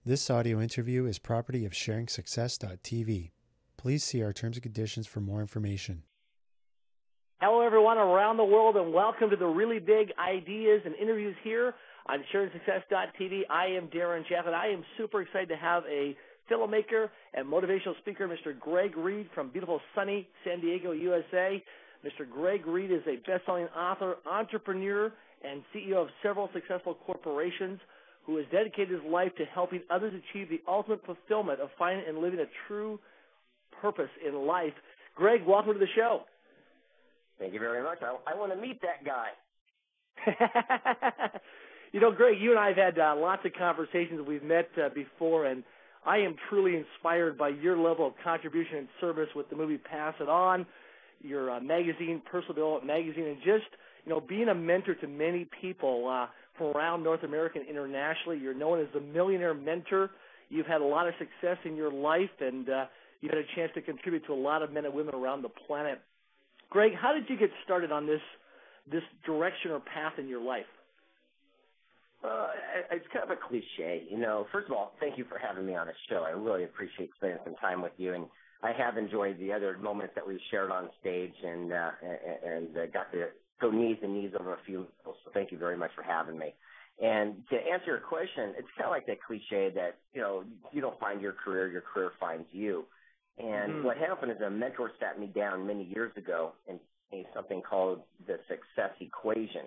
This audio interview is property of sharingsuccess.tv. Please see our terms and conditions for more information. Hello, everyone around the world, and welcome to the Really Big Ideas and Interviews here on sharingsuccess.tv. I am Darren Chaplin. I am super excited to have a filmmaker and motivational speaker, Mr. Greg Reid from beautiful, sunny San Diego, USA. Mr. Greg Reid is a best-selling author, entrepreneur, and CEO of several successful corporations who has dedicated his life to helping others achieve the ultimate fulfillment of finding and living a true purpose in life. Greg, welcome to the show. Thank you very much. I want to meet that guy. You know, Greg, you and I have had lots of conversations. We've met before, and I am truly inspired by your level of contribution and service with the movie Pass It On, your magazine, Personal Development Magazine, and just, you know, being a mentor to many people from around North America and internationally. You're known as the Millionaire Mentor. You've had a lot of success in your life, and you've had a chance to contribute to a lot of men and women around the planet. Greg, how did you get started on this direction or path in your life? It's kind of a cliche, you know. First of all, thank you for having me on the show. I really appreciate spending some time with you, and I have enjoyed the other moments that we've shared on stage, and got to go knees and knees over a few people. So thank you very much for having me. And to answer your question, it's kind of like that cliche that, you know, you don't find your career finds you. And what happened is a mentor sat me down many years ago and made something called the success equation,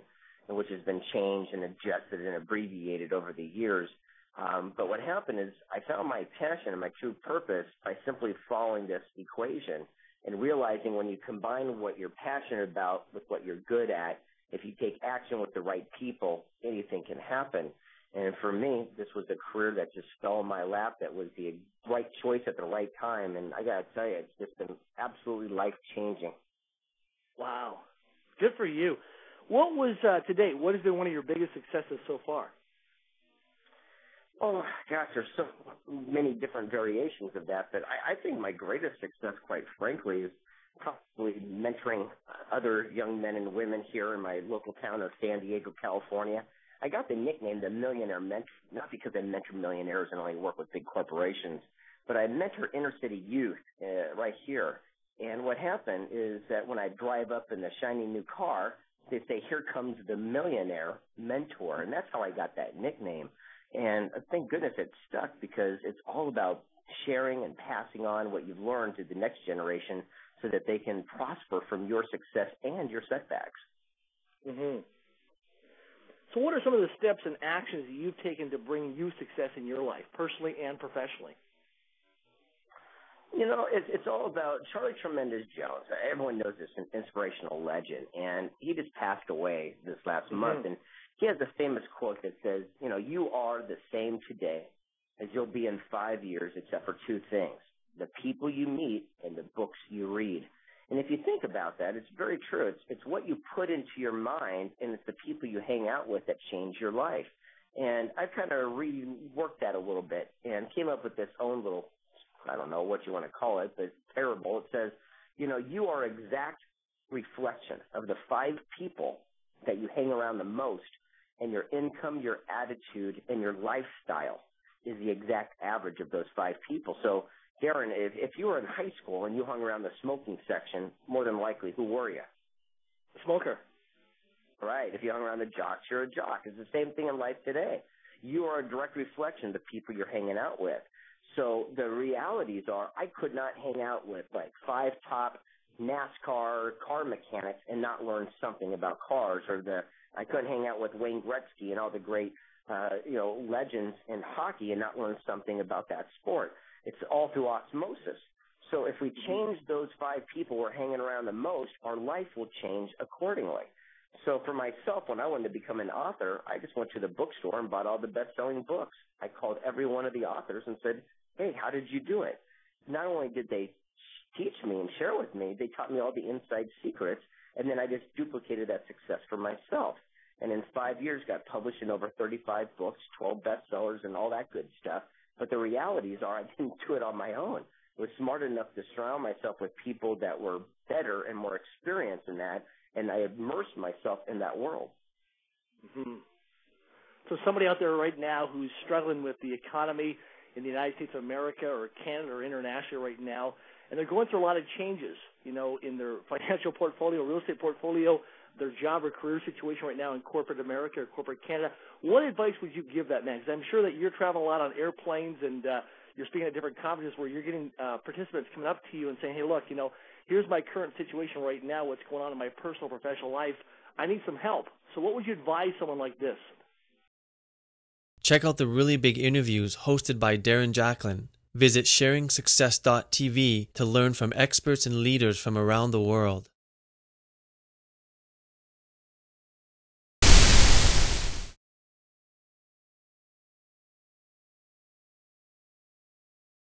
which has been changed and adjusted and abbreviated over the years. But what happened is I found my passion and my true purpose by simply following this equation and realizing when you combine what you're passionate about with what you're good at, if you take action with the right people, anything can happen. And for me, this was a career that just fell in my lap. That was the right choice at the right time. And I got to tell you, it's just been absolutely life-changing. Wow. Good for you. What was, to date, what has been one of your biggest successes so far? Oh, gosh, there's so many different variations of that. But I think my greatest success, quite frankly, is probably mentoring other young men and women here in my local town of San Diego, California. I got the nickname the Millionaire Mentor, not because I mentor millionaires and only work with big corporations, but I mentor inner-city youth right here. And what happened is that when I drive up in the shiny new car, they say, "Here comes the Millionaire Mentor," and that's how I got that nickname. And thank goodness it stuck, because it's all about sharing and passing on what you've learned to the next generation so that they can prosper from your success and your setbacks. Mm-hmm. So what are some of the steps and actions that you've taken to bring you success in your life, personally and professionally? You know, it's all about Charlie Tremendous Jones. Everyone knows this, an inspirational legend, and he just passed away this last month. And he has a famous quote that says, you know, you are the same today as you'll be in 5 years, except for two things: the people you meet and the books you read. And if you think about that, it's very true. It's what you put into your mind, and it's the people you hang out with that change your life. And I've kind of reworked that a little bit and came up with this own little, I don't know what you want to call it, but parable. It says, you know, you are exact reflection of the 5 people that you hang around the most, and your income, your attitude, and your lifestyle is the exact average of those 5 people. So, Darren, if you were in high school and you hung around the smoking section, more than likely, who were you? Smoker. Right. If you hung around the jocks, you're a jock. It's the same thing in life today. You are a direct reflection of the people you're hanging out with. So the realities are, I could not hang out with like 5 top NASCAR car mechanics and not learn something about cars, or I couldn't hang out with Wayne Gretzky and all the great legends in hockey and not learn something about that sport. It's all through osmosis. So if we change those 5 people we're hanging around the most, our life will change accordingly. So for myself, when I wanted to become an author, I just went to the bookstore and bought all the best-selling books. I called every one of the authors and said, "Hey, how did you do it?" Not only did they teach me and share with me, they taught me all the inside secrets, and then I just duplicated that success for myself. And in 5 years, got published in over 35 books, 12 bestsellers, and all that good stuff. But the realities are I didn't do it on my own. I was smart enough to surround myself with people that were better and more experienced in that, and I immersed myself in that world. Mm-hmm. So somebody out there right now who's struggling with the economy in the United States of America or Canada or internationally right now, and they're going through a lot of changes, you know, in their financial portfolio, real estate portfolio, their job or career situation right now in corporate America or corporate Canada, what advice would you give that man? Because I'm sure that you're traveling a lot on airplanes and you're speaking at different conferences where you're getting participants coming up to you and saying, hey, look, you know, here's my current situation right now, what's going on in my personal, professional life. I need some help. So what would you advise someone like this? Check out the Really Big Interviews hosted by Darren Jacklin. Visit sharingsuccess.tv to learn from experts and leaders from around the world.